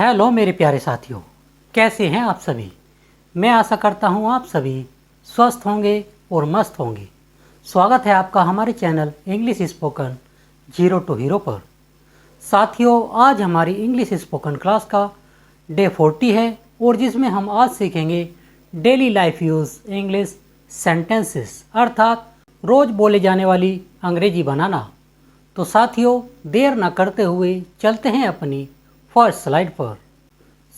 Hello मेरे प्यारे साथियों, कैसे हैं आप सभी। मैं आशा करता हूं आप सभी स्वस्थ होंगे और मस्त होंगे। स्वागत है आपका हमारे channel English spoken zero to hero पर। साथियों, आज हमारी इंग्लिश स्पोकन क्लास का डे 40 है और जिसमें हम आज सीखेंगे daily life use English sentences, अर्थात रोज़ बोले जाने वाली अंग्रेजी बनाना। तो साथियों, देर न करते हुए चलते हैं अपनी फर्स्ट स्लाइड पर।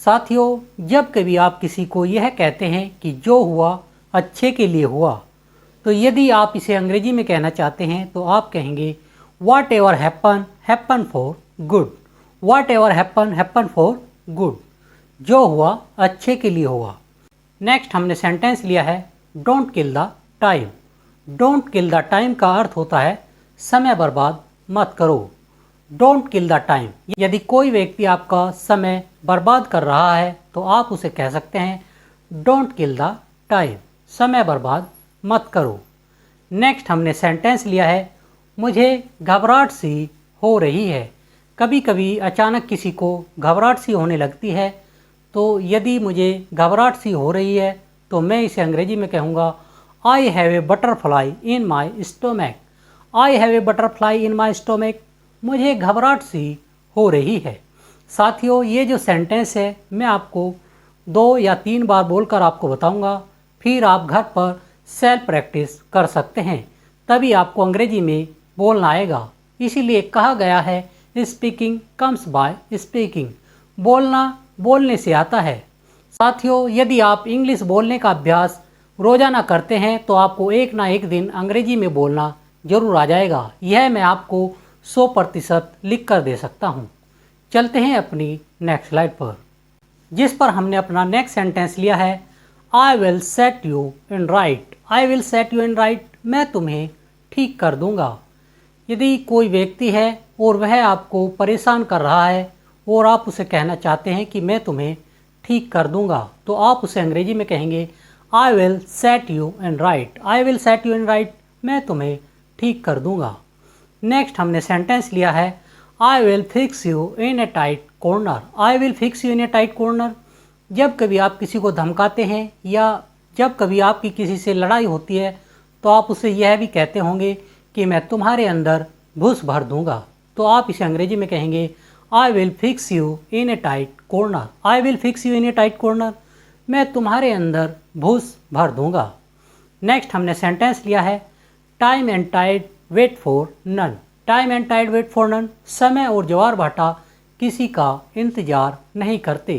साथियों, जब कभी आप किसी को यह कहते हैं कि जो हुआ अच्छे के लिए हुआ, तो यदि आप इसे अंग्रेजी में कहना चाहते हैं तो आप कहेंगे whatever happen happen for good. Whatever happen happen for good, जो हुआ अच्छे के लिए हुआ। नेक्स्ट हमने सेंटेंस लिया है don't kill the time. Don't kill the time का अर्थ होता है समय बर्बाद मत करो। डोंट किल द टाइम, यदि कोई व्यक्ति आपका समय बर्बाद कर रहा है तो आप उसे कह सकते हैं डोंट किल द टाइम, समय बर्बाद मत करो। नेक्स्ट हमने सेंटेंस लिया है मुझे घबराहट सी हो रही है। कभी कभी अचानक किसी को घबराहट सी होने लगती है, तो यदि मुझे घबराहट सी हो रही है तो मैं इसे अंग्रेजी में कहूँगा I have a butterfly in my stomach. I have a butterfly in my stomach, मुझे घबराहट सी हो रही है। साथियों, ये जो सेंटेंस है मैं आपको 2 या 3 बार बोलकर आपको बताऊंगा, फिर आप घर पर सेल्फ प्रैक्टिस कर सकते हैं, तभी आपको अंग्रेजी में बोलना आएगा। इसीलिए कहा गया है स्पीकिंग कम्स बाय स्पीकिंग, बोलना बोलने से आता है। साथियों, यदि आप इंग्लिश बोलने का अभ्यास रोज़ाना करते हैं तो आपको एक ना एक दिन अंग्रेजी में बोलना जरूर आ जाएगा। यह मैं आपको 100% लिख कर दे सकता हूँ। चलते हैं अपनी नेक्स्ट स्लाइड पर, जिस पर हमने अपना नेक्स्ट सेंटेंस लिया है I will set you in right. I will set you in right, मैं तुम्हें ठीक कर दूंगा। यदि कोई व्यक्ति है और वह आपको परेशान कर रहा है और आप उसे कहना चाहते हैं कि मैं तुम्हें ठीक कर दूंगा, तो आप उसे अंग्रेजी में कहेंगे I will set you in right. I will set you in right, मैं तुम्हें ठीक कर दूंगा। नेक्स्ट हमने सेंटेंस लिया है I will fix you in A tight corner. I will fix you in A tight corner, जब कभी आप किसी को धमकाते हैं या जब कभी आपकी किसी से लड़ाई होती है तो आप उसे यह भी कहते होंगे कि मैं तुम्हारे अंदर घुस भर दूंगा, तो आप इसे अंग्रेजी में कहेंगे I will fix you in A tight corner. I will fix you in A tight corner, मैं तुम्हारे अंदर घुस भर दूंगा। नेक्स्ट हमने सेंटेंस लिया है time and tide wait for none. Time and tide wait for none, समय और ज्वार भाटा किसी का इंतजार नहीं करते।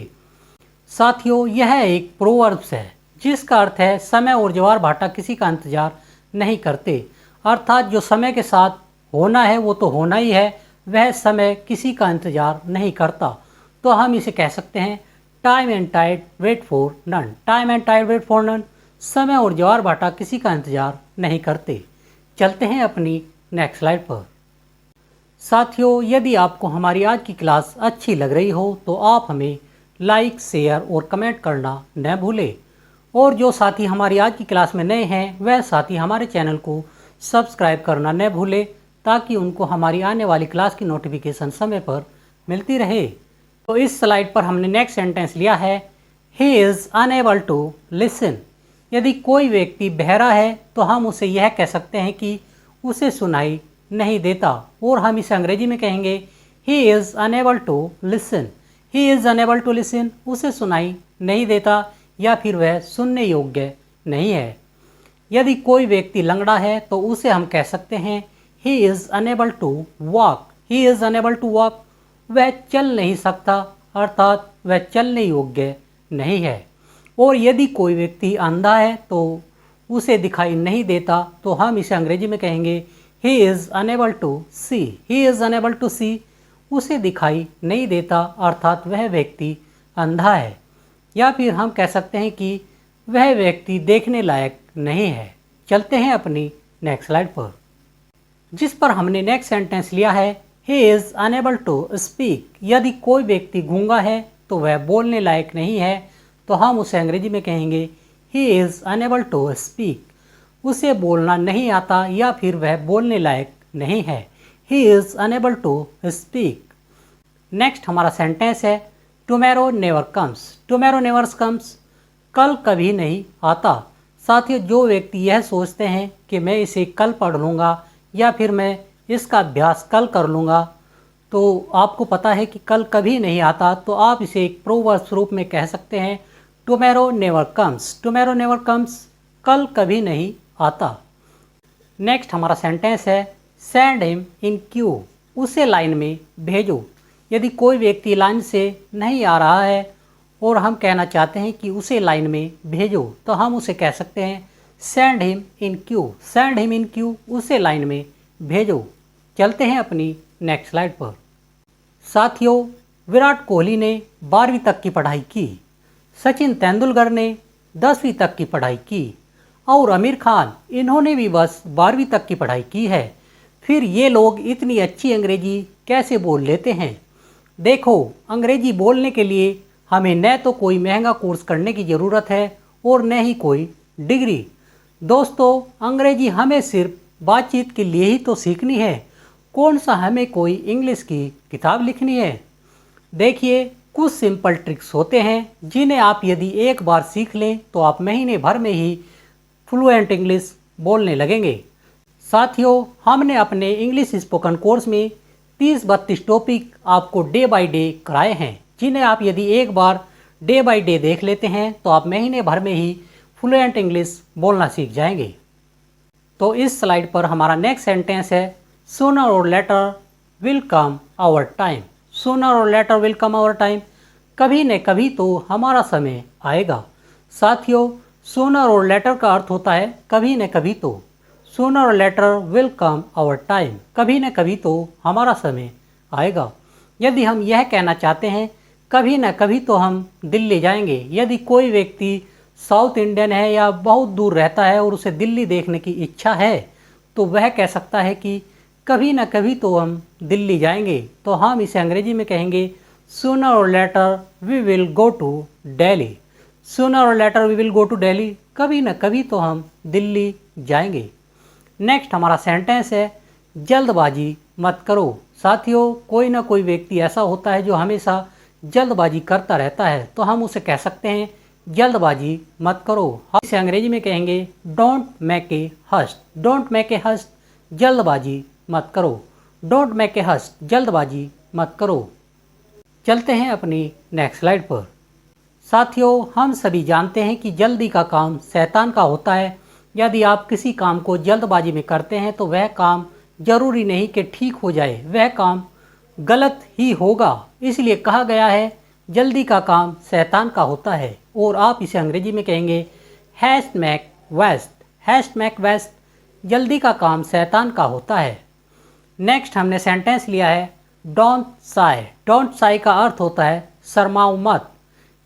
साथियों, यह एक प्रोवर्ब्स है जिसका अर्थ है समय और ज्वार भाटा किसी का इंतजार नहीं करते, अर्थात जो समय के साथ होना है वो तो होना ही है, वह समय किसी का इंतजार नहीं करता। तो हम इसे कह सकते हैं time and tide wait for none. Time and tide wait for none, समय और ज्वार भाटा किसी का इंतजार नहीं करते। चलते हैं अपनी नेक्स्ट स्लाइड पर। साथियों, यदि आपको हमारी आज की क्लास अच्छी लग रही हो तो आप हमें लाइक शेयर और कमेंट करना न भूलें, और जो साथी हमारी आज की क्लास में नए हैं वह साथी हमारे चैनल को सब्सक्राइब करना न भूलें, ताकि उनको हमारी आने वाली क्लास की नोटिफिकेशन समय पर मिलती रहे। तो इस स्लाइड पर हमने नेक्स्ट सेंटेंस लिया है he is unable to listen. यदि कोई व्यक्ति बहरा है तो हम उसे यह कह सकते हैं कि उसे सुनाई नहीं देता, और हम इसे अंग्रेजी में कहेंगे he is unable to listen. He is unable to listen, उसे सुनाई नहीं देता या फिर वह सुनने योग्य नहीं है। यदि कोई व्यक्ति लंगड़ा है तो उसे हम कह सकते हैं he is unable to walk. He is unable to walk, वह चल नहीं सकता, अर्थात वह चलने योग्य नहीं है। और यदि कोई व्यक्ति अंधा है तो उसे दिखाई नहीं देता, तो हम इसे अंग्रेजी में कहेंगे he is unable to see. He is unable to see, उसे दिखाई नहीं देता, अर्थात वह व्यक्ति अंधा है। या फिर हम कह सकते हैं कि वह व्यक्ति देखने लायक नहीं है। चलते हैं अपनी नेक्स्ट स्लाइड पर, जिस पर हमने नेक्स्ट सेंटेंस लिया है he is unable to speak. यदि कोई व्यक्ति गूंगा है तो वह बोलने लायक नहीं है, तो हम उसे अंग्रेजी में कहेंगे he is unable to speak, उसे बोलना नहीं आता या फिर वह बोलने लायक नहीं है। He is unable to speak. Next हमारा सेंटेंस है tomorrow never comes, tomorrow never comes, कल कभी नहीं आता। साथियों, जो व्यक्ति यह सोचते हैं कि मैं इसे कल पढ़ लूँगा या फिर मैं इसका अभ्यास कल कर लूँगा, तो आपको पता है कि कल कभी नहीं आता, तो आप इसे एक प्रोवर्ब रूप में कह सकते हैं, tomorrow never comes, tomorrow never comes, कल कभी नहीं आता। नेक्स्ट हमारा सेंटेंस है सेंड हिम इन क्यू, उसे लाइन में भेजो। यदि कोई व्यक्ति लाइन से नहीं आ रहा है और हम कहना चाहते हैं कि उसे लाइन में भेजो, तो हम उसे कह सकते हैं send him in Q, send him in Q, उसे लाइन में भेजो। चलते हैं अपनी नेक्स्ट स्लाइड पर। साथियों, विराट कोहली ने 12वीं तक की पढ़ाई की, सचिन तेंदुलकर ने 10वीं तक की पढ़ाई की और आमिर खान, इन्होंने भी बस 12वीं तक की पढ़ाई की है। फिर ये लोग इतनी अच्छी अंग्रेजी कैसे बोल लेते हैं? देखो, अंग्रेजी बोलने के लिए हमें न तो कोई महंगा कोर्स करने की ज़रूरत है और न ही कोई डिग्री। दोस्तों, अंग्रेजी हमें सिर्फ बातचीत के लिए ही तो सीखनी है, कौन सा हमें कोई इंग्लिश की किताब लिखनी है। देखिए, कुछ सिंपल ट्रिक्स होते हैं जिन्हें आप यदि एक बार सीख लें तो आप महीने भर में ही फ्लुएंट इंग्लिश बोलने लगेंगे। साथियों, हमने अपने इंग्लिश स्पोकन कोर्स में 30-32 टॉपिक आपको डे बाय डे कराए हैं, जिन्हें आप यदि एक बार डे बाय डे देख लेते हैं तो आप महीने भर में ही फ्लुएंट इंग्लिश बोलना सीख जाएंगे। तो इस स्लाइड पर हमारा नेक्स्ट सेंटेंस है sooner or later will come our time, sooner or later will come our time, कभी न कभी तो हमारा समय आएगा। साथियों, सूनर और लेटर का अर्थ होता है कभी न कभी तो, sooner or later will come our time, कभी न कभी तो हमारा समय आएगा। यदि हम यह कहना चाहते हैं कभी न कभी तो हम दिल्ली जाएंगे, यदि कोई व्यक्ति साउथ इंडियन है या बहुत दूर रहता है और उसे दिल्ली देखने की इच्छा है, तो वह कह सकता है कि कभी न कभी तो हम दिल्ली जाएंगे। तो हम इसे अंग्रेजी में कहेंगे sooner or later we will go to Delhi, sooner or later we will go to Delhi, कभी न कभी तो हम दिल्ली जाएंगे। नेक्स्ट हमारा सेंटेंस है जल्दबाजी मत करो। साथियों, कोई ना कोई व्यक्ति ऐसा होता है जो हमेशा जल्दबाजी करता रहता है, तो हम उसे कह सकते हैं जल्दबाजी मत करो। हम इसे अंग्रेजी में कहेंगे don't make a haste, don't make a haste, जल्दबाजी मत करो, डोंट मेक ए हस्ट, जल्दबाजी मत करो। चलते हैं अपनी नेक्स्ट स्लाइड पर। साथियों, हम सभी जानते हैं कि जल्दी का काम शैतान का होता है। यदि आप किसी काम को जल्दबाजी में करते हैं तो वह काम जरूरी नहीं कि ठीक हो जाए, वह काम गलत ही होगा। इसलिए कहा गया है जल्दी का काम शैतान का होता है, और आप इसे अंग्रेजी में कहेंगे haste make waste, haste make waste, जल्दी का काम शैतान का होता है। नेक्स्ट हमने सेंटेंस लिया है डोंट साय, डोंट साय का अर्थ होता है शर्माओ मत।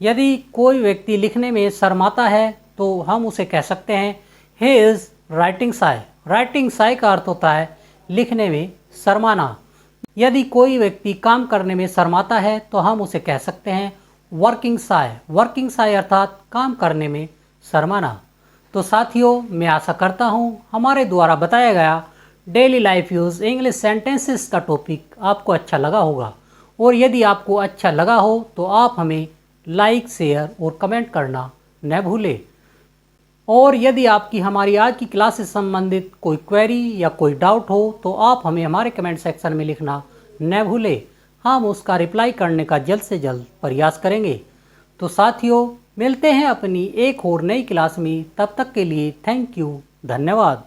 यदि कोई व्यक्ति लिखने में शर्माता है तो हम उसे कह सकते हैं he is writing Sai, writing Sai का अर्थ होता है लिखने में शर्माना। यदि कोई व्यक्ति काम करने में शर्माता है तो हम उसे कह सकते हैं वर्किंग साय, वर्किंग साय अर्थात काम करने में शर्माना। तो साथियों, मैं आशा करता हूँ हमारे द्वारा बताया गया daily life use English sentences का टॉपिक आपको अच्छा लगा होगा, और यदि आपको अच्छा लगा हो तो आप हमें लाइक, शेयर और कमेंट करना न भूलें। और यदि आपकी हमारी आज की क्लास से संबंधित कोई क्वेरी या कोई डाउट हो तो आप हमें हमारे कमेंट सेक्शन में लिखना न भूलें, हम उसका रिप्लाई करने का जल्द से जल्द प्रयास करेंगे। तो साथियों, मिलते हैं अपनी एक और नई क्लास में, तब तक के लिए थैंक यू, धन्यवाद।